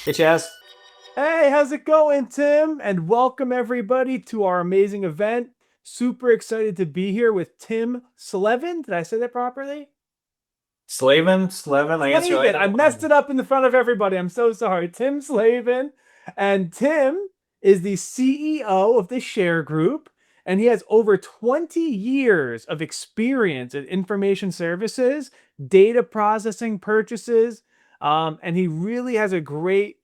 Hey, Chaz. Hey, how's it going, Tim? And welcome everybody to our amazing event. Super excited to be here with Tim Slevin. Did I say that properly? Slevin, I guess you're right. Slavin. I messed it up in the front of everybody. I'm so sorry. Tim Slavin. And Tim is the CEO of the Share Group, and he has over 20 years of experience in information services, data processing purchases, and he really has a great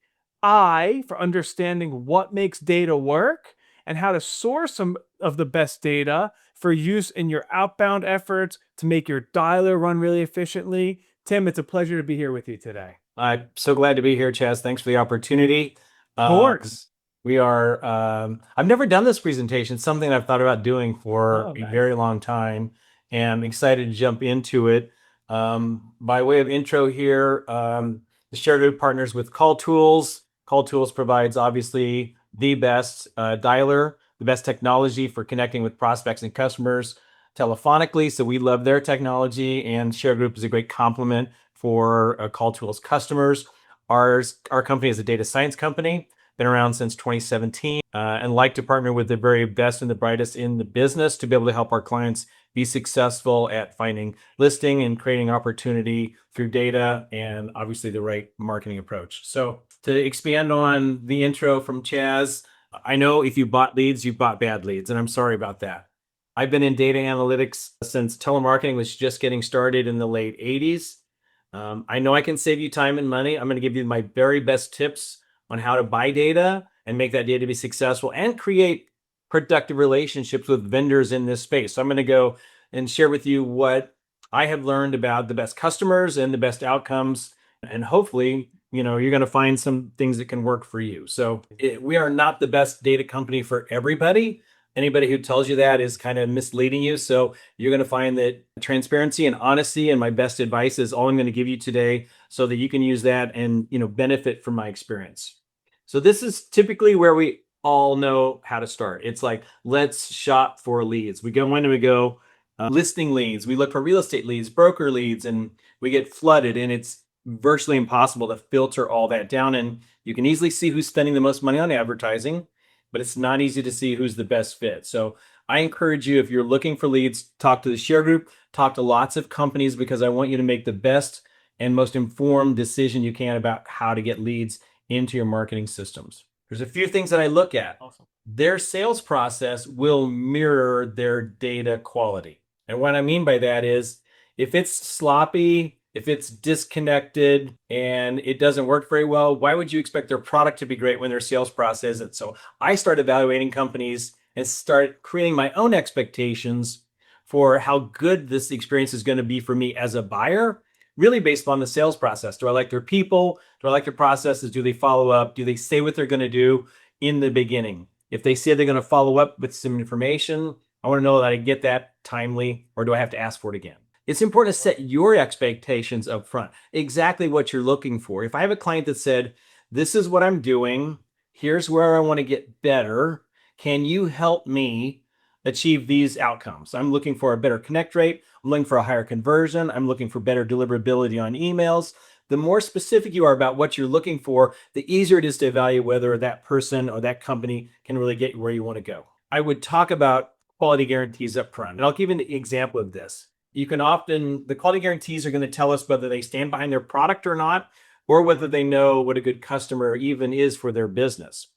eye for understanding what makes data work and how to source some of the best data for use in your outbound efforts to make your dialer run really efficiently. Tim, it's a pleasure to be here with you today. I'm so glad to be here, Chaz. Thanks for the opportunity. Of Um, course. I've never done this presentation, something I've thought about doing for Oh, a nice. very long time, and I'm excited to jump into it. By way of intro here, the Share Group partners with CallTools. CallTools provides obviously the best dialer, the best technology for connecting with prospects and customers telephonically. So we love their technology, and Share Group is a great complement for CallTools customers. Our company is a data science company, been around since 2017, and like to partner with the very best and the brightest in the business to be able to help our clients be successful at finding listing and creating opportunity through data and obviously the right marketing approach. So to expand on the intro from Chaz, I know if you bought leads, you bought bad leads, and I'm sorry about that. I've been in data analytics since telemarketing was just getting started in the late 80s. I know I can save you time and money. I'm going to give you my very best tips on how to buy data and make that data be successful and create productive relationships with vendors in this space. So I'm going to go and share with you what I have learned about the best customers and the best outcomes. And hopefully, you're going to find some things that can work for you. So we are not the best data company for everybody. Anybody who tells you that is kind of misleading you. So you're going to find that transparency and honesty and my best advice is all I'm going to give you today so that you can use that and benefit from my experience. So this is typically where we all know how to start. It's like, let's shop for leads. We go in and we go listing leads. We look for real estate leads, broker leads, and we get flooded, and it's virtually impossible to filter all that down. And you can easily see who's spending the most money on advertising, but it's not easy to see who's the best fit. So I encourage you, if you're looking for leads, talk to the Share Group, talk to lots of companies, because I want you to make the best and most informed decision you can about how to get leads into your marketing systems. There's a few things that I look at. Awesome. Their sales process will mirror their data quality. And what I mean by that is if it's sloppy, if it's disconnected and it doesn't work very well, why would you expect their product to be great when their sales process isn't? So I start evaluating companies and start creating my own expectations for how good this experience is going to be for me as a buyer, really based on the sales process. Do I like their people? Do I like their processes? Do they follow up? Do they say what they're going to do in the beginning? If they say they're going to follow up with some information, I want to know that I get that timely, or do I have to ask for it again? It's important to set your expectations up front, exactly what you're looking for. If I have a client that said, this is what I'm doing, here's where I want to get better, can you help me achieve these outcomes? I'm looking for a better connect rate. I'm looking for a higher conversion. I'm looking for better deliverability on emails. The more specific you are about what you're looking for, the easier it is to evaluate whether that person or that company can really get you where you want to go. I would talk about quality guarantees up front. And I'll give you an example of this. The quality guarantees are going to tell us whether they stand behind their product or not, or whether they know what a good customer even is for their business.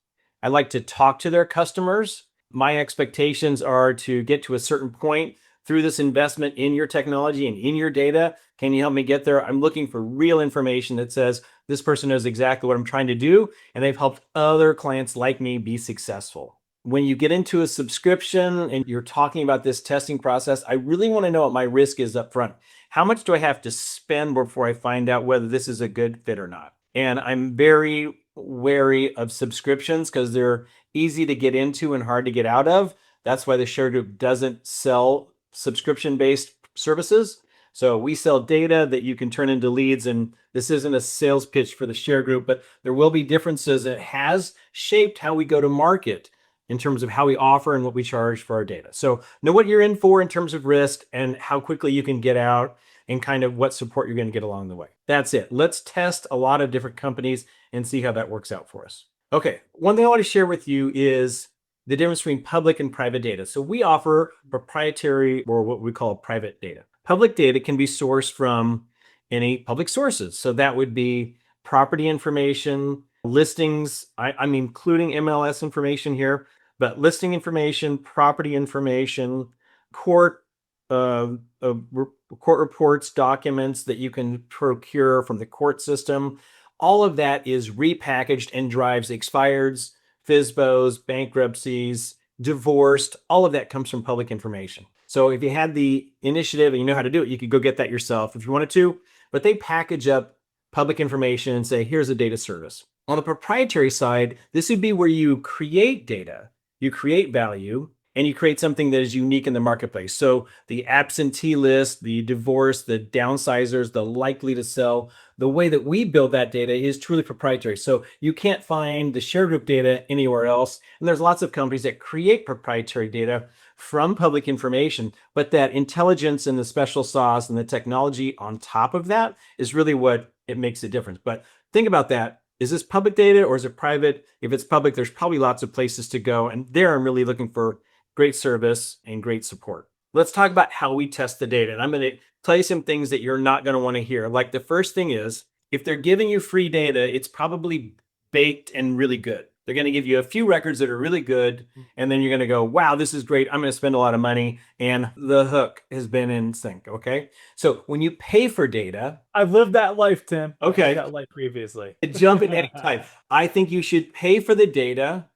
I like to talk to their customers. My expectations are to get to a certain point through this investment in your technology and in your data. Can you help me get there? I'm looking for real information that says this person knows exactly what I'm trying to do, and they've helped other clients like me be successful. When you get into a subscription and you're talking about this testing process, I really want to know what my risk is up front. How much do I have to spend before I find out whether this is a good fit or not? And I'm very wary of subscriptions because they're easy to get into and hard to get out of. That's why the Share Group doesn't sell subscription-based services. So we sell data that you can turn into leads, and this isn't a sales pitch for the Share Group, but there will be differences. It has shaped how we go to market in terms of how we offer and what we charge for our data. So know what you're in for in terms of risk and how quickly you can get out. and kind of what support you're going to get along the way. That's it. Let's test a lot of different companies and see how that works out for us. Okay, one thing I want to share with you is the difference between public and private data. So we offer proprietary, or what we call private data. Public data can be sourced from any public sources. So that would be property information, listings. I'm including MLS information here, but listing information, property information, court uh, uh, court reports, documents that you can procure from the court system. All of that is repackaged and drives expireds, FSBOs, bankruptcies, divorced. All of that comes from public information. So if you had the initiative and you know how to do it, you could go get that yourself if you wanted to. But they package up public information and say, here's a data service. On the proprietary side, this would be where you create data, you create value, and you create something that is unique in the marketplace. So the absentee list, the divorce, the downsizers, the likely to sell, the way that we build that data is truly proprietary. So you can't find the share group data anywhere else. And there's lots of companies that create proprietary data from public information, but that intelligence and the special sauce and the technology on top of that is really what it makes a difference. But think about that. Is this public data or is it private? If it's public, there's probably lots of places to go. And there I'm really looking for great service and great support. Let's talk about how we test the data. And I'm going to tell you some things that you're not going to want to hear. Like the first thing is, if they're giving you free data, it's probably baked and really good. They're going to give you a few records that are really good. And then you're going to go, wow, this is great. I'm going to spend a lot of money. And the hook has been in sync. Okay. So when you pay for data, I've lived that life, Tim. Okay. I've lived that life previously. Jump in any time. I think you should pay for the data.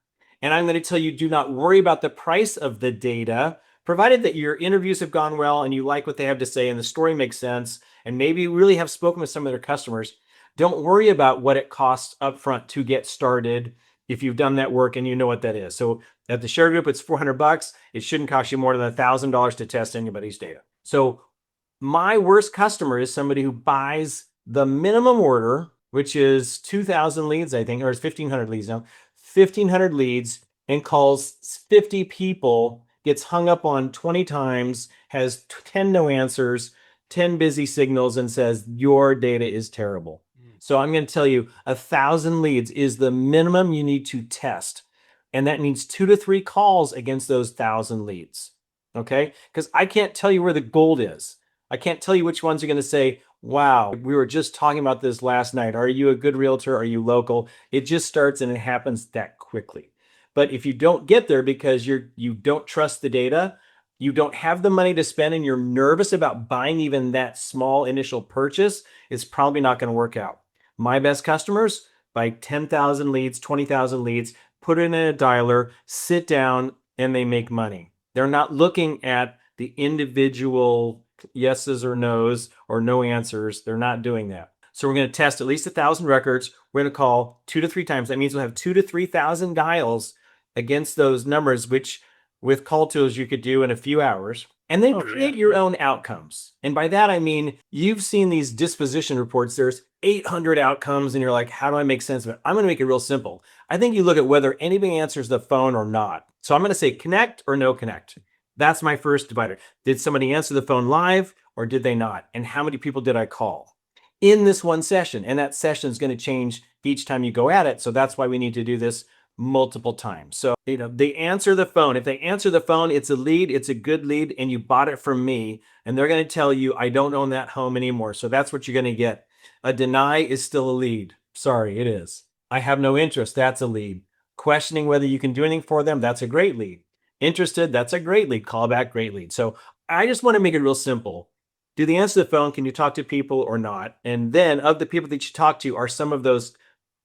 And I'm going to tell you, do not worry about the price of the data, provided that your interviews have gone well and you like what they have to say and the story makes sense, and maybe you really have spoken with some of their customers. Don't worry about what it costs upfront to get started if you've done that work and you know what that is. So at the share group, it's $400. It shouldn't cost you more than $1,000 to test anybody's data. So my worst customer is somebody who buys the minimum order, which is 2,000 leads, I think, or it's 1,500 leads now. 1,500 leads and calls 50 people, gets hung up on 20 times, has 10 no answers, 10 busy signals, and says, your data is terrible. So I'm going to tell you 1,000 leads is the minimum you need to test. And that means 2 to 3 calls against those 1,000 leads. Okay? Because I can't tell you where the gold is. I can't tell you which ones are going to say, wow, we were just talking about this last night. Are you a good realtor? Are you local? It just starts and it happens that quickly. But if you don't get there because you don't trust the data, you don't have the money to spend, and you're nervous about buying even that small initial purchase, it's probably not going to work out. My best customers buy 10,000 leads, 20,000 leads, put it in a dialer, sit down, and they make money. They're not looking at the individual yeses or nos or no answers. They're not doing that. So we're going to test at least 1,000 records. We're going to call 2 to 3 times. That means we'll have 2 to 3,000 dials against those numbers, which with CallTools you could do in a few hours. And then create your own outcomes. And by that, I mean, you've seen these disposition reports. There's 800 outcomes and you're like, how do I make sense of it? I'm going to make it real simple. I think you look at whether anybody answers the phone or not. So I'm going to say connect or no connect. That's my first divider. Did somebody answer the phone live or did they not? And how many people did I call in this one session? And that session is going to change each time you go at it. So that's why we need to do this multiple times. So, they answer the phone. If they answer the phone, it's a lead, it's a good lead, and you bought it from me. And they're going to tell you, I don't own that home anymore. So that's what you're going to get. A deny is still a lead. Sorry, it is. I have no interest. That's a lead. Questioning whether you can do anything for them. That's a great lead. Interested, that's a great lead. Call back, great lead. So I just want to make it real simple. Do they answer the phone? Can you talk to people or not? And then of the people that you talk to, are some of those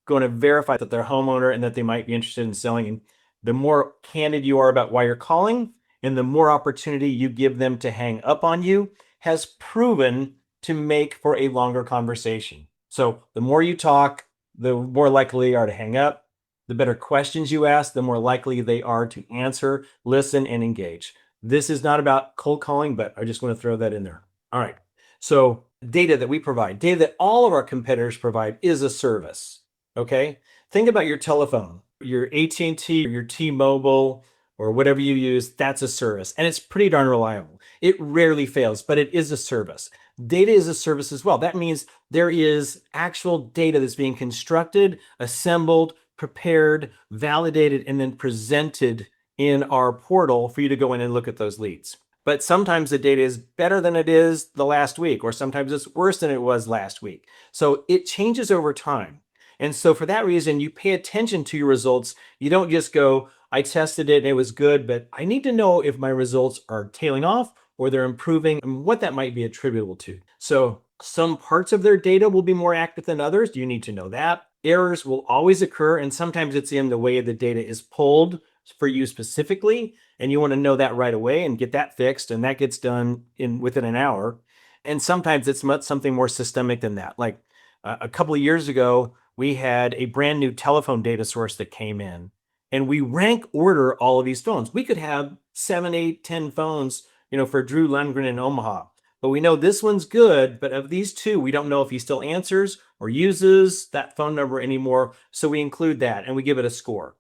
going to verify that they're a homeowner and that they might be interested in selling? And the more candid you are about why you're calling and the more opportunity you give them to hang up on you has proven to make for a longer conversation. So the more you talk, the more likely they are to hang up. The better questions you ask, the more likely they are to answer, listen, and engage. This is not about cold calling, but I just want to throw that in there. All right. So data that we provide, data that all of our competitors provide, is a service. Okay. Think about your telephone, your AT&T, your T-Mobile, or whatever you use. That's a service. And it's pretty darn reliable. It rarely fails, but it is a service. Data is a service as well. That means there is actual data that's being constructed, assembled, prepared, validated, and then presented in our portal for you to go in and look at those leads. But sometimes the data is better than it is the last week, or sometimes it's worse than it was last week. So it changes over time. And so for that reason, you pay attention to your results. You don't just go, I tested it and it was good, but I need to know if my results are tailing off or they're improving and what that might be attributable to. So some parts of their data will be more active than others. You need to know that. Errors will always occur, and sometimes it's in the way the data is pulled for you specifically, and you want to know that right away and get that fixed, and that gets done within an hour. And sometimes it's something more systemic than that. Like a couple of years ago, we had a brand new telephone data source that came in, and we rank order all of these phones. We could have 7, 8, 10 phones, for Drew Lundgren in Omaha. But we know this one's good, but of these two, we don't know if he still answers or uses that phone number anymore. So we include that and we give it a score.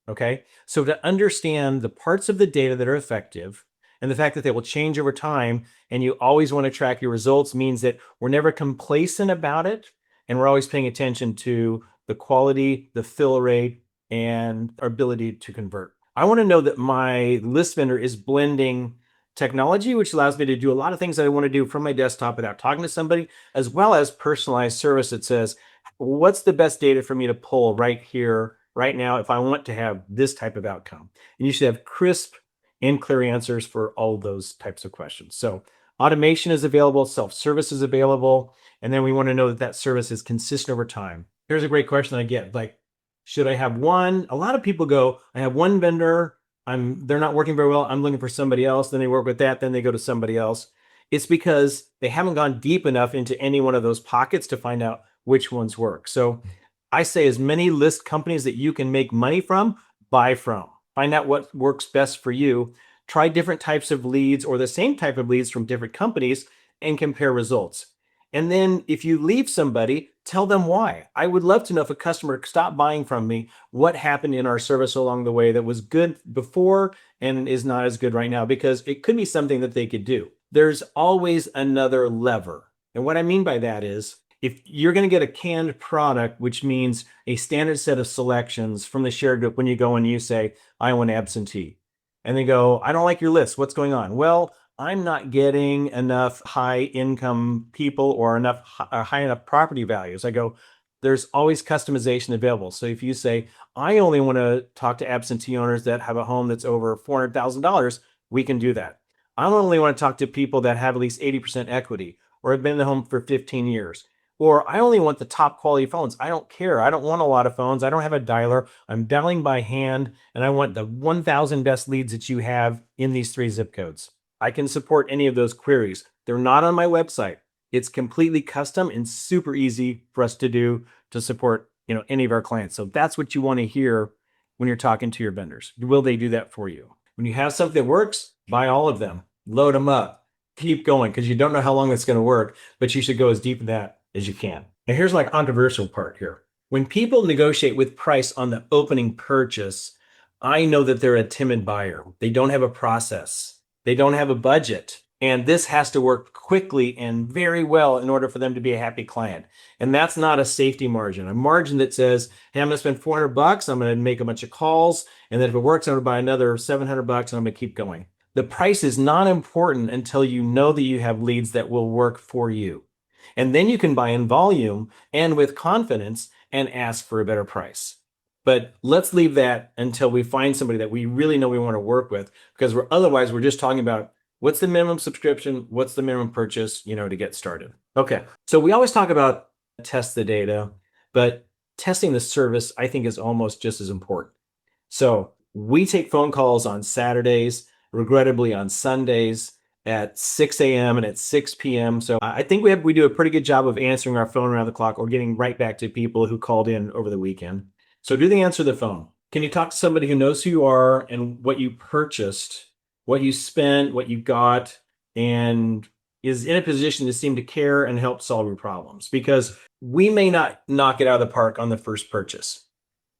Okay. So to understand the parts of the data that are effective and the fact that they will change over time, and you always want to track your results, means that we're never complacent about it. And we're always paying attention to the quality, the fill rate, and our ability to convert. I want to know that my list vendor is blending technology, which allows me to do a lot of things that I want to do from my desktop without talking to somebody, as well as personalized service that says, what's the best data for me to pull right here, right now, if I want to have this type of outcome? And you should have crisp and clear answers for all those types of questions. So automation is available, self-service is available, and then we want to know that that service is consistent over time. Here's a great question I get, like, should I have one? A lot of people go, I have one vendor, they're not working very well, I'm looking for somebody else. Then they work with that, then they go to somebody else. It's because they haven't gone deep enough into any one of those pockets to find out which ones work. So I say, as many list companies that you can make money from, buy from. Find out what works best for you. Try different types of leads or the same type of leads from different companies and compare results. And then if you leave somebody, tell them why. I would love to know, if a customer stopped buying from me, what happened in our service along the way that was good before and is not as good right now, because it could be something that they could do. There's always another lever. And what I mean by that is, if you're going to get a canned product, which means a standard set of selections from the share group, when you go and you say, I want absentee, and they go, I don't like your list, what's going on? Well, I'm not getting enough high income people or enough high enough property values. I go, there's always customization available. So if you say, I only want to talk to absentee owners that have a home that's over $400,000, we can do that. I only want to talk to people that have at least 80% equity or have been in the home for 15 years. Or I only want the top quality phones. I don't care. I don't want a lot of phones. I don't have a dialer. I'm dialing by hand, and I want the 1,000 best leads that you have in these 3 zip codes. I can support any of those queries. They're not on my website. It's completely custom and super easy for us to do to support, any of our clients. So that's what you want to hear when you're talking to your vendors. Will they do that for you? When you have something that works, buy all of them, load them up, keep going, because you don't know how long it's going to work, but you should go as deep in that as you can. Now, here's my controversial part here. When people negotiate with price on the opening purchase, I know that they're a timid buyer. They don't have a process. They don't have a budget. And this has to work quickly and very well in order for them to be a happy client. And that's not a safety margin, a margin that says, hey, I'm going to spend $400. I'm going to make a bunch of calls. And then if it works, I'm going to buy another $700 and I'm going to keep going. The price is not important until you know that you have leads that will work for you. And then you can buy in volume and with confidence and ask for a better price. But let's leave that until we find somebody that we really know we want to work with, because otherwise we're just talking about what's the minimum subscription, what's the minimum purchase, to get started. Okay, so we always talk about test the data, but testing the service, I think, is almost just as important. So we take phone calls on Saturdays, regrettably on Sundays, at 6 a.m. and at 6 p.m. So I think we do a pretty good job of answering our phone around the clock or getting right back to people who called in over the weekend. So do they answer the phone? Can you talk to somebody who knows who you are and what you purchased, what you spent, what you got, and is in a position to seem to care and help solve your problems? Because we may not knock it out of the park on the first purchase.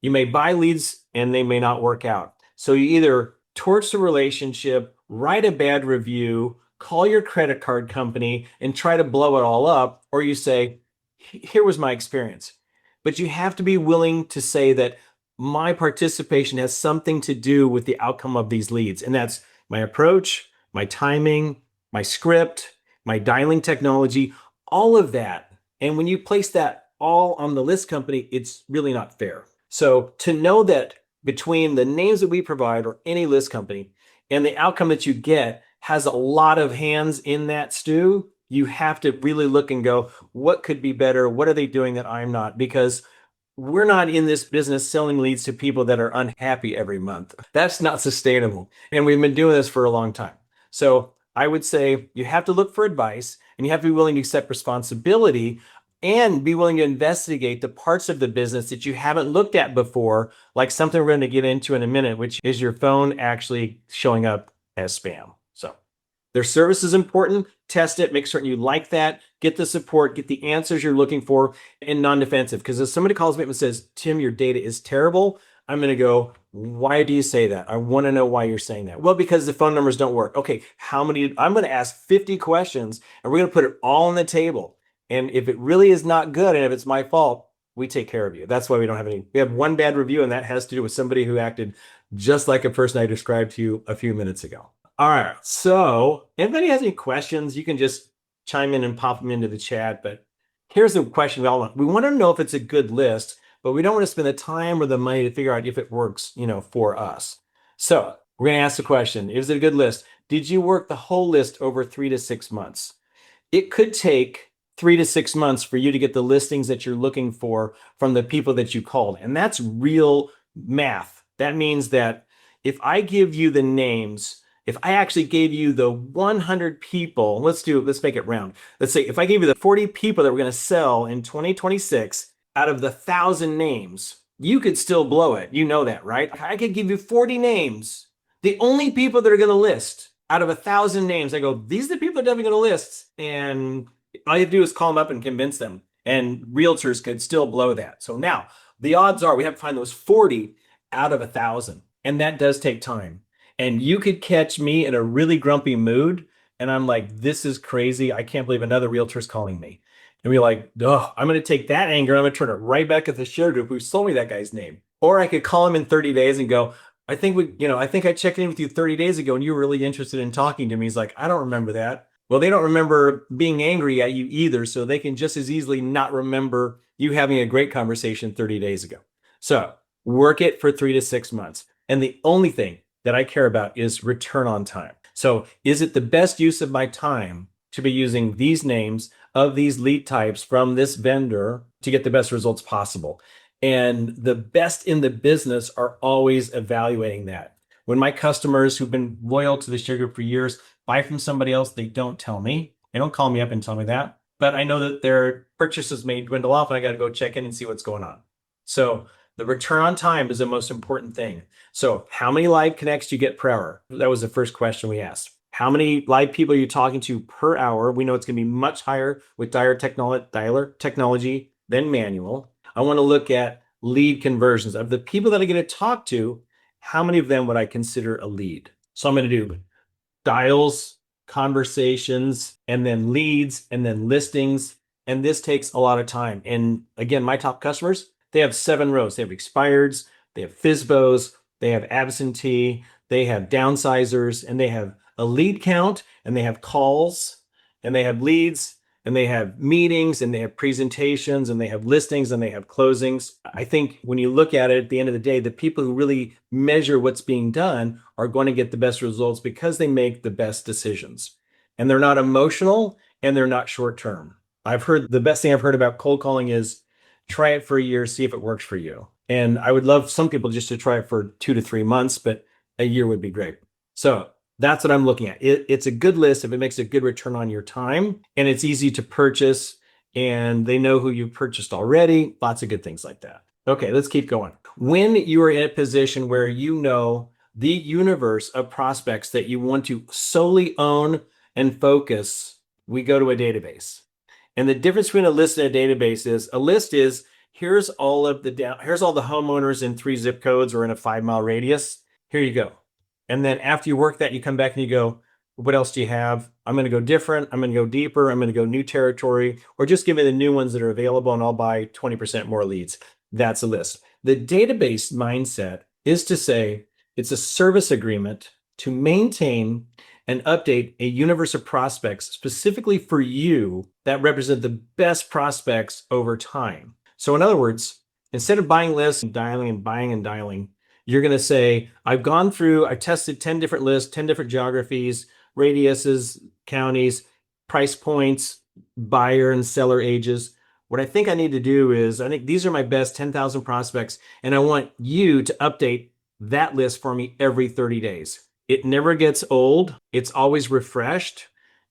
You may buy leads and they may not work out. So you either torch the relationship, write a bad review, call your credit card company and try to blow it all up, or you say, here was my experience. But you have to be willing to say that my participation has something to do with the outcome of these leads. And that's my approach, my timing, my script, my dialing technology, all of that. And when you place that all on the list company, it's really not fair. So to know that between the names that we provide or any list company and the outcome that you get has a lot of hands in that stew, you have to really look and go, what could be better? What are they doing that I'm not? Because we're not in this business selling leads to people that are unhappy every month. That's not sustainable. And we've been doing this for a long time. So I would say you have to look for advice and you have to be willing to accept responsibility and be willing to investigate the parts of the business that you haven't looked at before, like something we're going to get into in a minute, which is your phone actually showing up as spam. So their service is important. Test it, make certain you like that, get the support, get the answers you're looking for, and non-defensive. Because if somebody calls me up and says, Tim, your data is terrible, I'm going to go, why do you say that? I want to know why you're saying that. Well, because the phone numbers don't work. Okay, how many? I'm going to ask 50 questions and we're going to put it all on the table. And if it really is not good and if it's my fault, we take care of you. That's why we don't have any. We have one bad review, and that has to do with somebody who acted just like a person I described to you a few minutes ago. All right. So, if anybody has any questions, you can just chime in and pop them into the chat. But here's the question we all want. We want to know if it's a good list, but we don't want to spend the time or the money to figure out if it works, for us. So, we're going to ask the question, is it a good list? Did you work the whole list over 3 to 6 months? It could take 3 to 6 months for you to get the listings that you're looking for from the people that you called. And that's real math. That means that if I give you the names, if I actually gave you the 100 people, let's make it round. Let's say if I gave you the 40 people that we're going to sell in 2026 out of the 1,000 names, you could still blow it. You know that, right? I could give you 40 names. The only people that are going to list out of 1,000 names, I go, these are the people that are definitely going to list. And all you have to do is call them up and convince them. And realtors could still blow that. So now the odds are we have to find those 40 out of 1,000. And that does take time. And you could catch me in a really grumpy mood. And I'm like, this is crazy. I can't believe another realtor's calling me. And we're like, oh, I'm going to take that anger. I'm going to turn it right back at the share group who sold me that guy's name. Or I could call him in 30 days and go, I think I checked in with you 30 days ago and you were really interested in talking to me. He's like, I don't remember that. Well, they don't remember being angry at you either. So they can just as easily not remember you having a great conversation 30 days ago. So work it for 3 to 6 months. And the only thing that I care about is return on time. So is it the best use of my time to be using these names of these lead types from this vendor to get the best results possible? And the best in the business are always evaluating that. When my customers who've been loyal to the share group for years buy from somebody else, they don't tell me. They don't call me up and tell me that. But I know that their purchases may dwindle off and I got to go check in and see what's going on. So the return on time is the most important thing. So how many live connects do you get per hour? That was the first question we asked. How many live people are you talking to per hour? We know it's going to be much higher with dialer technology than manual. I want to look at lead conversions. Of the people that I'm going to talk to, how many of them would I consider a lead? So I'm going to do dials, conversations, and then leads, and then listings. And this takes a lot of time. And again, my top customers, they have 7 rows. They have expireds, they have FSBOs, they have absentee, they have downsizers, and they have a lead count, and they have calls, and they have leads, and they have meetings, and they have presentations, and they have listings, and they have closings. I think when you look at it at the end of the day, the people who really measure what's being done are going to get the best results because they make the best decisions. And they're not emotional, and they're not short-term. The best thing I've heard about cold calling is try it for a year, see if it works for you. And I would love some people just to try it for 2 to 3 months, but a year would be great. So that's what I'm looking at. It's a good list if it makes a good return on your time and it's easy to purchase and they know who you purchased already. Lots of good things like that. Okay, let's keep going. When you are in a position where you know the universe of prospects that you want to solely own and focus, we go to a database. And the difference between a list and a database is a list is here's all the homeowners in 3 zip codes or in a 5-mile radius. Here you go. And then after you work that, you come back and you go, What else do you have? I'm going to go different. I'm going to go deeper. I'm going to go new territory, or just give me the new ones that are available and I'll buy 20% more leads. That's a list. The database mindset is to say it's a service agreement to maintain and update a universe of prospects specifically for you that represent the best prospects over time. So, in other words, instead of buying lists and dialing and buying and dialing, you're going to say, I've tested 10 different lists, 10 different geographies, radiuses, counties, price points, buyer and seller ages. What I think I need to do is, I think these are my best 10,000 prospects, and I want you to update that list for me every 30 days. It never gets old, it's always refreshed,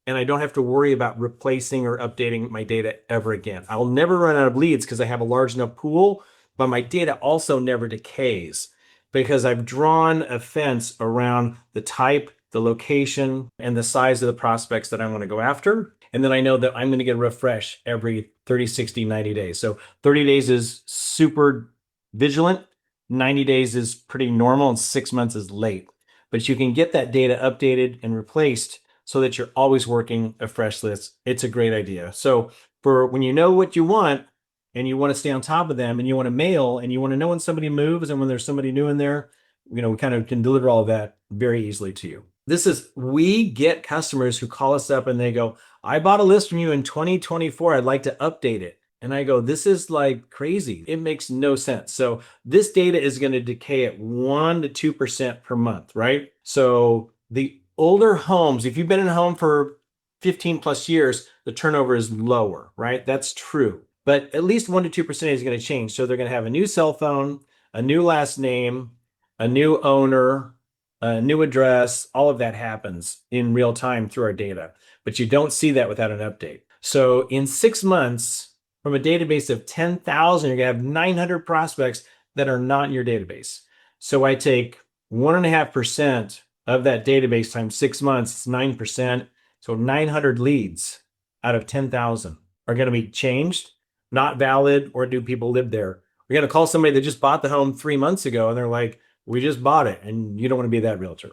and I don't have to worry about replacing or updating my data ever again. I'll never run out of leads because I have a large enough pool, but my data also never decays because I've drawn a fence around the type, the location, and the size of the prospects that I want to go after. And then I know that I'm going to get a refresh every 30, 60, 90 days. So 30 days is super vigilant, 90 days is pretty normal, and 6 months is late. But you can get that data updated and replaced so that you're always working a fresh list. It's a great idea. So for when you know what you want, and you want to stay on top of them, and you want to mail, and you want to know when somebody moves and when there's somebody new in there, we kind of can deliver all of that very easily to you. We get customers who call us up and they go, I bought a list from you in 2024. I'd like to update it. And I go, this is like crazy. It makes no sense. So this data is going to decay at 1% to 2% per month, right? So the older homes, if you've been in a home for 15 plus years, the turnover is lower, right? That's true. But at least 1% to 2% is going to change. So they're going to have a new cell phone, a new last name, a new owner, a new address. All of that happens in real time through our data, but you don't see that without an update. So in 6 months, from a database of 10,000, you're going to have 900 prospects that are not in your database. So I take 1.5% of that database times 6 months, it's 9%. So 900 leads out of 10,000 are going to be changed, not valid, or do people live there? We're going to call somebody that just bought the home 3 months ago and they're like, we just bought it, and you don't want to be that realtor.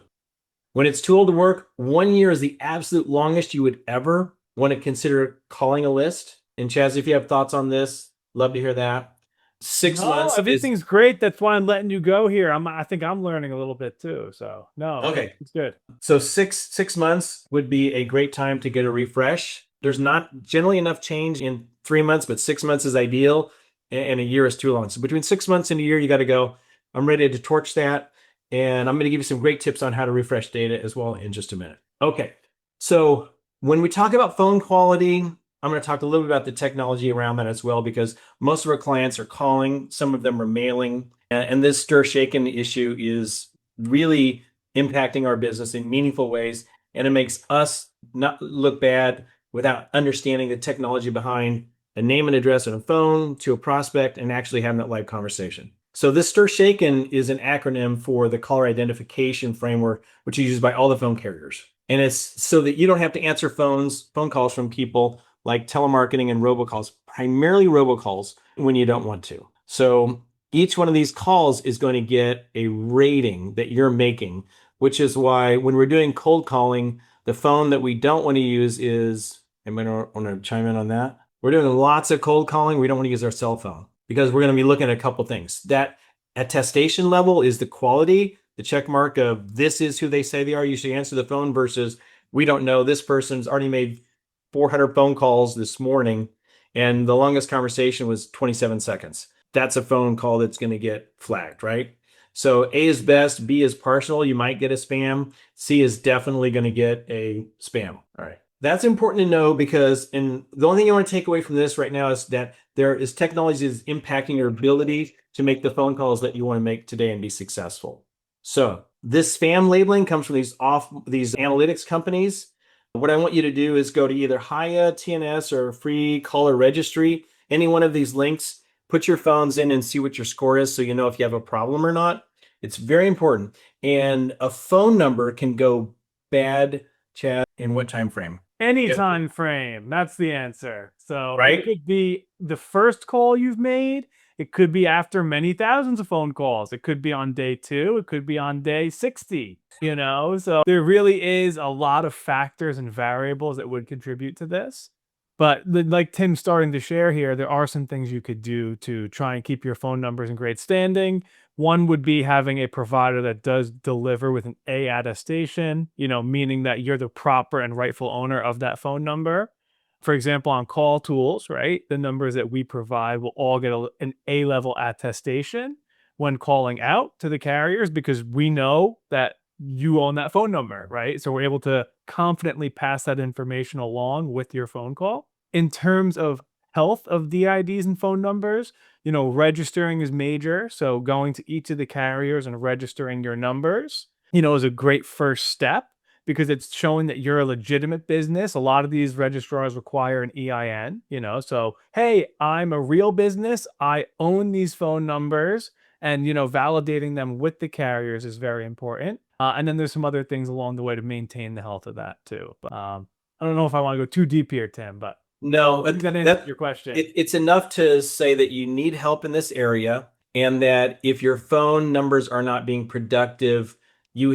When it's too old to work, 1 year is the absolute longest you would ever want to consider calling a list. And Chaz, if you have thoughts on this, love to hear that. 6 months. Everything's great. That's why I'm letting you go here. I think I'm learning a little bit too. So no, okay, it's good. So six months would be a great time to get a refresh. There's not generally enough change in 3 months, but 6 months is ideal, and a year is too long. So between 6 months and a year, you got to go. I'm ready to torch that, and I'm going to give you some great tips on how to refresh data as well in just a minute. Okay, so when we talk about phone quality, I'm going to talk a little bit about the technology around that as well, because most of our clients are calling, some of them are mailing, and this stir shaken issue is really impacting our business in meaningful ways, and it makes us not look bad without understanding the technology behind a name and address and a phone to a prospect and actually having that live conversation. So this stir shaken is an acronym for the caller identification framework, which is used by all the phone carriers. And it's so that you don't have to answer phone calls from people like telemarketing and robocalls, primarily robocalls, when you don't want to. So each one of these calls is going to get a rating that you're making, which is why when we're doing cold calling, the phone that we don't want to use is, anybody want to chime in on that? We're doing lots of cold calling. We don't want to use our cell phone because we're going to be looking at a couple things. That attestation level is the quality, the check mark of this is who they say they are. You should answer the phone versus we don't know. This person's already made 400 phone calls this morning, and the longest conversation was 27 seconds. That's a phone call that's going to get flagged, right? So A is best, B is partial. You might get a spam. C is definitely going to get a spam. All right. That's important to know because the only thing you want to take away from this right now is that there is technology that's impacting your ability to make the phone calls that you want to make today and be successful. So this spam labeling comes from these analytics companies. What I want you to do is go to either Hiya, TNS, or Free Caller Registry. Any one of these links, put your phones in and see what your score is so you know if you have a problem or not. It's very important. And a phone number can go bad, Chad, in what time frame? Any time frame. That's the answer. So Right? it could be the first call you've made. It could be after many thousands of phone calls. It could be on day 2. It could be on day 60, you know? So there really is a lot of factors and variables that would contribute to this. But like Tim's starting to share here, there are some things you could do to try and keep your phone numbers in great standing. One would be having a provider that does deliver with an A attestation, you know, meaning that you're the proper and rightful owner of that phone number. For example, on CallTools, right? The numbers that we provide will all get an A level attestation when calling out to the carriers because we know that you own that phone number, right? So we're able to confidently pass that information along with your phone call. In terms of health of DIDs and phone numbers, you know, registering is major. So going to each of the carriers and registering your numbers, you know, is a great first step because it's showing that you're a legitimate business. A lot of these registrars require an EIN, you know, so hey, I'm a real business. I own these phone numbers, and you know, validating them with the carriers is very important. And then there's some other things along the way to maintain the health of that too. But I don't know if I want to go too deep here, Tim, but No, I think that answers your question. it's enough to say that you need help in this area, and that if your phone numbers are not being productive, you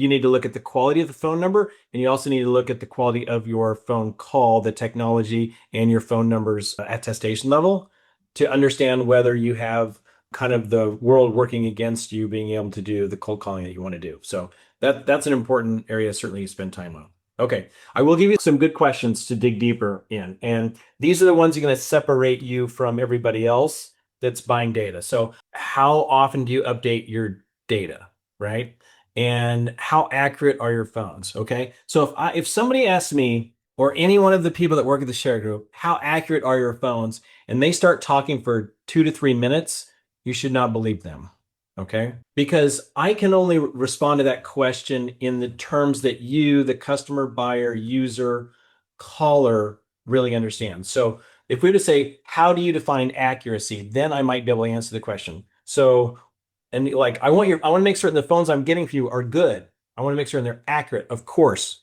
need to look at the quality of the phone number, and you also need to look at the quality of your phone call, the technology, and your phone number's attestation level to understand whether you have kind of the world working against you being able to do the cold calling that you want to do. So that's an important area certainly to spend time on. Okay, I will give you some good questions to dig deeper in. And these are the ones that are going to separate you from everybody else that's buying data. So, how often do you update your data, right? And how accurate are your phones? Okay. So if somebody asks me or any one of the people that work at the share group, how accurate are your phones? And they start talking for 2 to 3 minutes, you should not believe them. Okay. Because I can only respond to that question in the terms that you, the customer, buyer, user, caller, really understand. So if we were to say, how do you define accuracy? Then I might be able to answer the question. So, and like, I want to make certain the phones I'm getting for you are good. I want to make sure they're accurate, of course.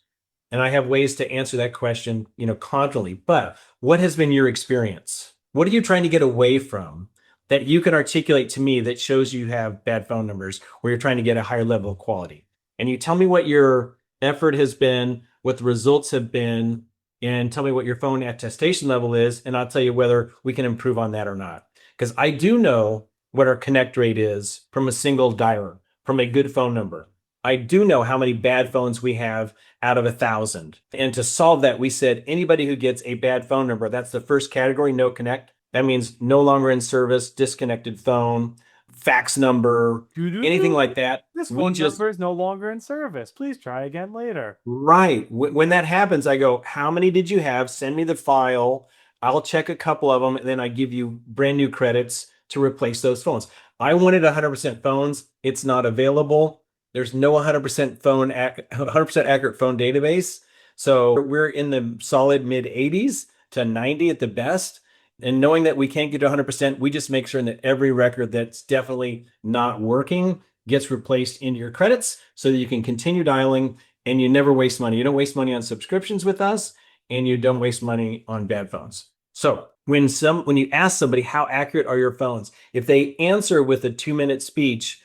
And I have ways to answer that question, you know, confidently. But what has been your experience? What are you trying to get away from that you can articulate to me that shows you have bad phone numbers or you're trying to get a higher level of quality? And you tell me what your effort has been, what the results have been, and tell me what your phone attestation level is, and I'll tell you whether we can improve on that or not. Because I do know what our connect rate is from a single dialer, from a good phone number. I do know how many bad phones we have out of 1,000. And to solve that, we said anybody who gets a bad phone number, that's the first category, no connect. That means no longer in service, disconnected phone, fax number, anything like that. This We phone just number is no longer in service. Please try again later. Right. When that happens, I go, how many did you have? Send me the file. I'll check a couple of them, and then I give you brand new credits to replace those phones. I wanted 100% phones. It's not available. There's no 100% 100% accurate phone database. So we're in the solid mid 80s to 90 at the best. And knowing that we can't get to 100%, we just make sure that every record that's definitely not working gets replaced into your credits so that you can continue dialing and you never waste money. You don't waste money on subscriptions with us, and you don't waste money on bad phones. So when you ask somebody how accurate are your phones, if they answer with a 2-minute speech,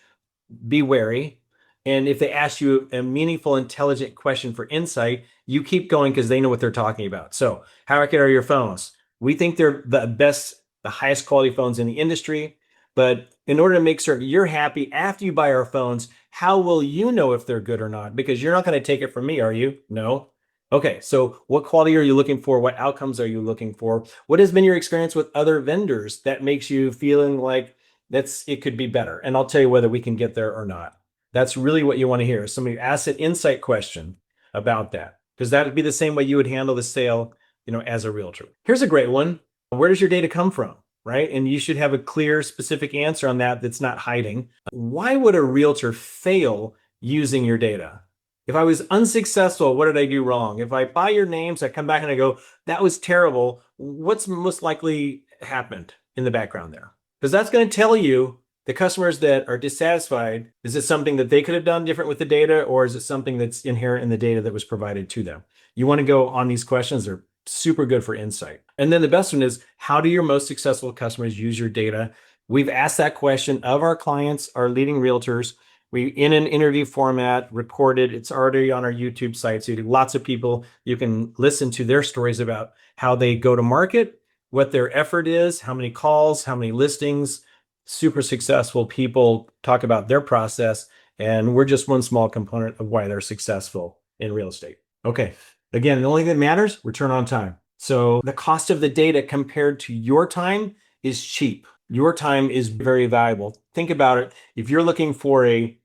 be wary. And if they ask you a meaningful, intelligent question for insight, you keep going because they know what they're talking about. So how accurate are your phones? We think they're the best, the highest quality phones in the industry. But in order to make certain you're happy after you buy our phones, how will you know if they're good or not? Because you're not going to take it from me, are you? No. Okay, so what quality are you looking for? What outcomes are you looking for? What has been your experience with other vendors that makes you feeling like it could be better? And I'll tell you whether we can get there or not. That's really what you want to hear. Somebody asks an insight question about that, because that would be the same way you would handle the sale, you know, as a realtor. Here's a great one. Where does your data come from? Right? And you should have a clear, specific answer on that that's not hiding. Why would a realtor fail using your data? If I was unsuccessful, what did I do wrong? If I buy your names, I come back and I go, that was terrible. What's most likely happened in the background there? Because that's going to tell you the customers that are dissatisfied, is it something that they could have done different with the data, or is it something that's inherent in the data that was provided to them? You want to go on these questions. They're super good for insight. And then the best one is, how do your most successful customers use your data? We've asked that question of our clients, our leading realtors. We, in an interview format, recorded. It's already on our YouTube site. So lots of people, you can listen to their stories about how they go to market, what their effort is, how many calls, how many listings. Super successful people talk about their process, and we're just one small component of why they're successful in real estate. Okay. Again, the only thing that matters, return on time. So the cost of the data compared to your time is cheap. Your time is very valuable. Think about it. If you're looking for a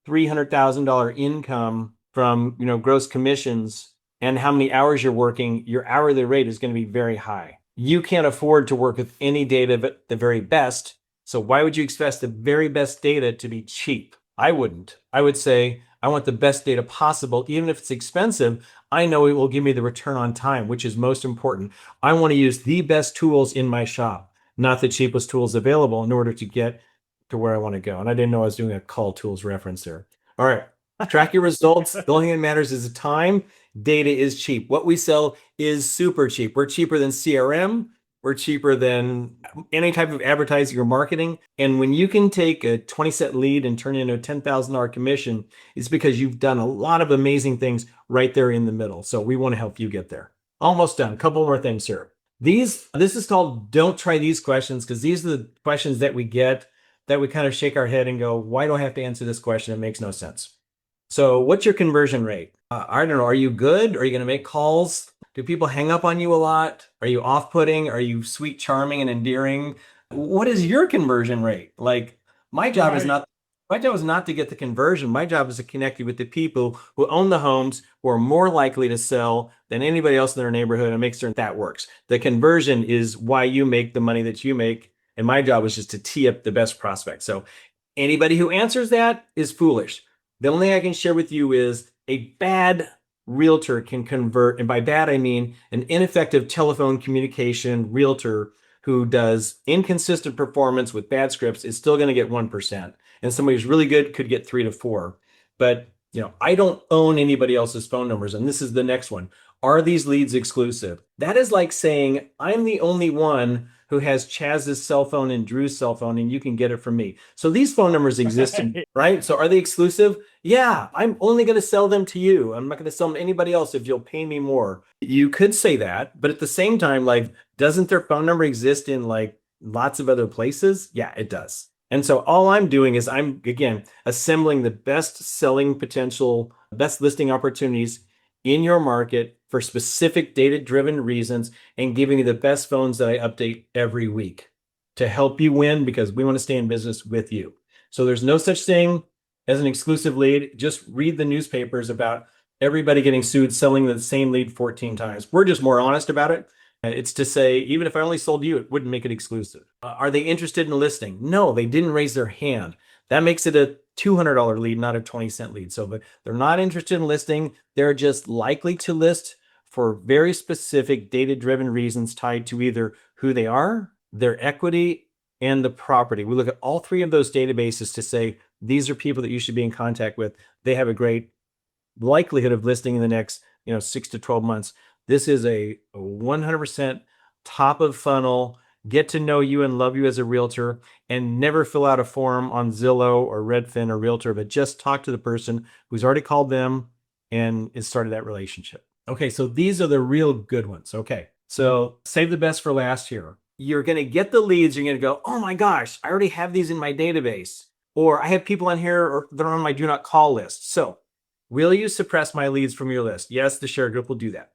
$300,000 income from, gross commissions and how many hours you're working, your hourly rate is going to be very high. You can't afford to work with any data but the very best. So why would you expect the very best data to be cheap? I wouldn't. I would say, I want the best data possible. Even if it's expensive, I know it will give me the return on time, which is most important. I want to use the best tools in my shop, not the cheapest tools available, in order to get to where I want to go. And I didn't know I was doing a CallTools reference there. All right. Track your results. The only thing that matters is the time. Data is cheap. What we sell is super cheap. We're cheaper than CRM. We're cheaper than any type of advertising or marketing. And when you can take a 20-cent lead and turn it into a $10,000 commission, it's because you've done a lot of amazing things right there in the middle. So we want to help you get there. Almost done. A couple more things here. This is called don't try these questions, because these are the questions that we get that we kind of shake our head and go, why do I have to answer this question? It makes no sense. So what's your conversion rate? I don't know. Are you good? Are you going to make calls? Do people hang up on you a lot? Are you off-putting? Are you sweet, charming, and endearing? What is your conversion rate? Like, my job is not to get the conversion. My job is to connect you with the people who own the homes, who are more likely to sell than anybody else in their neighborhood, and make certain that works. The conversion is why you make the money that you make. And my job is just to tee up the best prospect. So anybody who answers that is foolish. The only thing I can share with you is a bad realtor can convert. And by bad, I mean an ineffective telephone communication realtor who does inconsistent performance with bad scripts is still going to get 1%. And somebody who's really good could get 3 to 4. But, I don't own anybody else's phone numbers. And this is the next one. Are these leads exclusive? That is like saying, I'm the only one who has Chaz's cell phone and Drew's cell phone, and you can get it from me. So these phone numbers exist, right? So are they exclusive? Yeah, I'm only going to sell them to you. I'm not going to sell them to anybody else if you'll pay me more. You could say that, but at the same time, like, doesn't their phone number exist in like lots of other places? Yeah, it does. And so all I'm doing is I'm, again, assembling the best selling potential, best listing opportunities in your market for specific data-driven reasons, and giving you the best phones that I update every week to help you win, because we want to stay in business with you. So there's no such thing as an exclusive lead. Just read the newspapers about everybody getting sued selling the same lead 14 times. We're just more honest about it. It's to say, even if I only sold you, it wouldn't make it exclusive. Are they interested in listing? No, they didn't raise their hand. That makes it a $200 lead, not a 20-cent lead. So, but they're not interested in listing. They're just likely to list for very specific data-driven reasons tied to either who they are, their equity, and the property. We look at all three of those databases to say, these are people that you should be in contact with. They have a great likelihood of listing in the next 6 to 12 months. This is a 100% top of funnel, get to know you and love you as a realtor, and never fill out a form on Zillow or Redfin or Realtor, but just talk to the person who's already called them and has started that relationship. Okay, so these are the real good ones. Okay, so save the best for last here. You're going to get the leads. You're going to go, oh my gosh, I already have these in my database. Or I have people on here, or they're on my do not call list. So will you suppress my leads from your list? Yes, the share group will do that.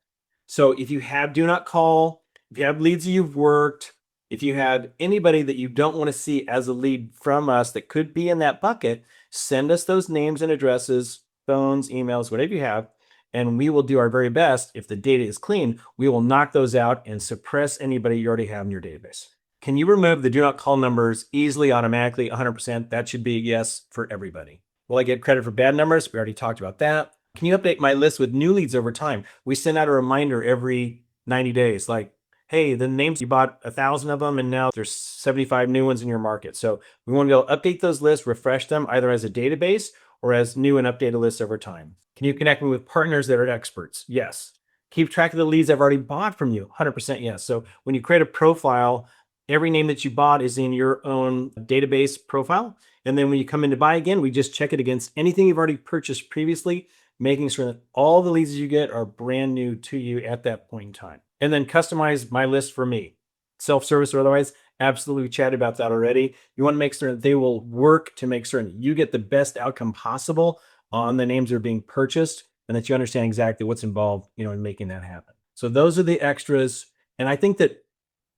So if you have do not call, if you have leads that you've worked, if you have anybody that you don't want to see as a lead from us that could be in that bucket, send us those names and addresses, phones, emails, whatever you have, and we will do our very best. If the data is clean, we will knock those out and suppress anybody you already have in your database. Can you remove the do not call numbers easily, automatically, 100%? That should be a yes for everybody. Will I get credit for bad numbers? We already talked about that. Can you update my list with new leads over time? We send out a reminder every 90 days, like, hey, the names, you bought 1,000 of them, and now there's 75 new ones in your market. So we want to be able to update those lists, refresh them either as a database or as new and updated lists over time. Can you connect me with partners that are experts? Yes. keep track of the leads I've already bought from you. 100% yes. So when you create a profile, every name that you bought is in your own database profile. And then when you come in to buy again, we just check it against anything you've already purchased previously, making sure that all the leads you get are brand new to you at that point in time. And then customize my list for me, self-service or otherwise. Absolutely chatted about that already. You want to make sure that they will work to make sure that you get the best outcome possible on the names that are being purchased, and that you understand exactly what's involved, in making that happen. So those are the extras. And I think that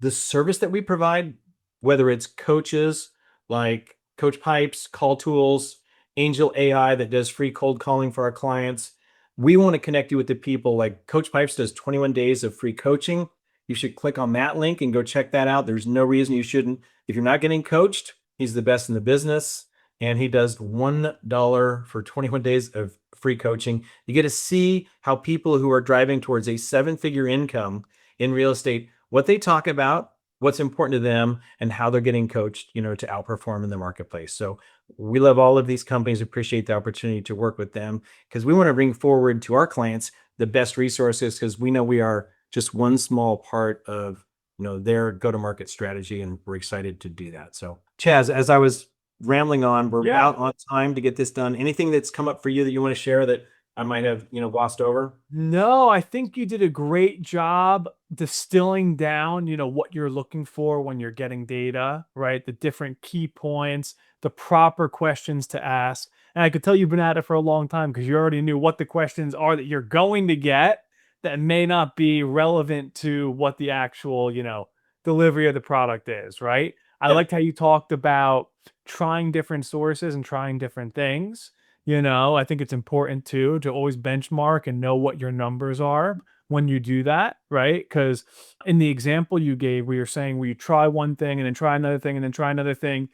the service that we provide, whether it's coaches like Coach Pipes, CallTools, Angel AI that does free cold calling for our clients, we want to connect you with the people. Like Coach Pipes does 21 days of free coaching. You should click on that link and go check that out. There's no reason you shouldn't. If you're not getting coached, he's the best in the business. And he does $1 for 21 days of free coaching. You get to see how people who are driving towards a 7-figure income in real estate, what they talk about, what's important to them, and how they're getting coached, to outperform in the marketplace. So we love all of these companies, appreciate the opportunity to work with them, because we want to bring forward to our clients the best resources, because we know we are just one small part of their go-to-market strategy, and we're excited to do that. So Chaz, as I was rambling on, we're about on time to get this done. Anything that's come up for you that you want to share that I might have glossed over? No, I think you did a great job distilling down, what you're looking for when you're getting data, right? The different key points, the proper questions to ask. And I could tell you've been at it for a long time because you already knew what the questions are that you're going to get that may not be relevant to what the actual, delivery of the product is, right? I Yeah. liked how you talked about trying different sources and trying different things. I think it's important too to always benchmark and know what your numbers are when you do that, right? Because in the example you gave, where you're saying where you try one thing and then try another thing and then try another thing,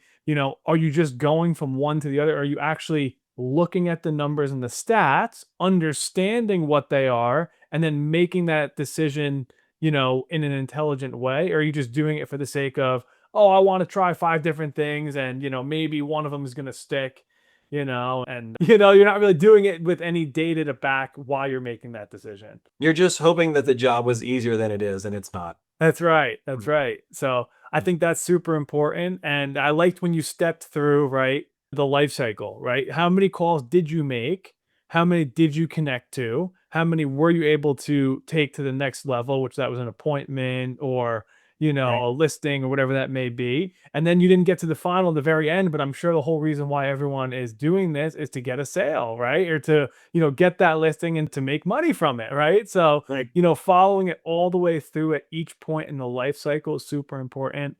are you just going from one to the other? Are you actually looking at the numbers and the stats, understanding what they are, and then making that decision, in an intelligent way? Or are you just doing it for the sake of, oh, I want to try 5 different things and, maybe one of them is going to stick? And you're not really doing it with any data to back why you're making that decision. You're just hoping that the job was easier than it is, and it's not. That's right. That's right. So I think that's super important. And I liked when you stepped through, right, the life cycle, right? How many calls did you make? How many did you connect to? How many were you able to take to the next level, which that was an appointment or, Right. a listing or whatever that may be. And then you didn't get to the final, the very end, but I'm sure the whole reason why everyone is doing this is to get a sale, right? Or to, get that listing and to make money from it, right? So Right. following it all the way through at each point in the life cycle is super important.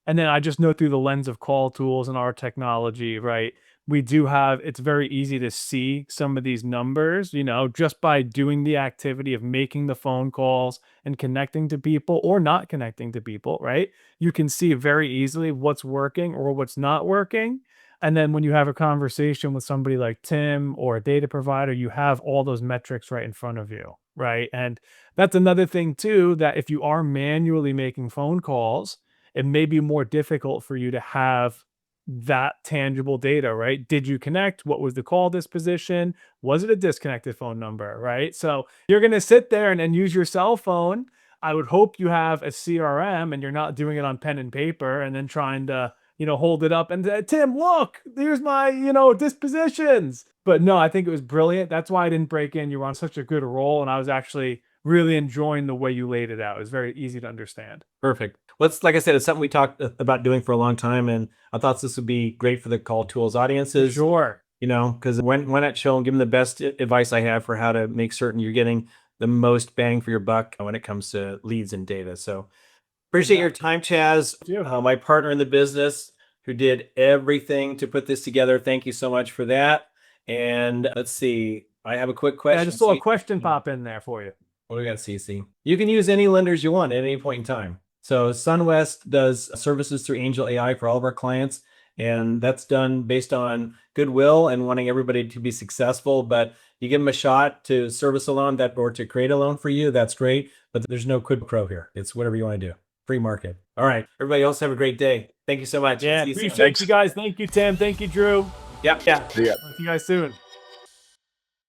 And then I just know through the lens of CallTools and our technology, right? We do have, it's very easy to see some of these numbers, just by doing the activity of making the phone calls and connecting to people or not connecting to people, right? You can see very easily what's working or what's not working. And then when you have a conversation with somebody like Tim or a data provider, you have all those metrics right in front of you, right? And that's another thing too, that if you are manually making phone calls, it may be more difficult for you to have that tangible data, right? Did you connect? What was the call disposition? Was it a disconnected phone number, right? So you're going to sit there and use your cell phone. I would hope you have a CRM and you're not doing it on pen and paper and then trying to, hold it up and say, Tim, look, here's my, dispositions. But no, I think it was brilliant. That's why I didn't break in. You were on such a good roll. And I was actually really enjoying the way you laid it out. It was very easy to understand. Perfect. Well, it's like I said, it's something we talked about doing for a long time, and I thought this would be great for the Call Tools For audiences. sure. Because when at show and give them the best advice I have for how to make certain you're getting the most bang for your buck when it comes to leads and data. So appreciate your time, Chaz, You. my partner in the business who did everything to put this together. Thank you so much for that. And let's see, I have a quick question. Yeah, I just saw a question pop in there for you. What do we got, CC? You can use any lenders you want at any point in time. So SunWest does services through Angel AI for all of our clients, and that's done based on goodwill and wanting everybody to be successful. But you give them a shot to service a loan or to create a loan for you, that's great. But there's no quid pro here. It's whatever you want to do. Free market. All right. Everybody else have a great day. Thank you so much. Yeah, See you soon. appreciate you guys. Thank you, Tim. Thank you, Drew. Yeah. See ya. See you guys soon.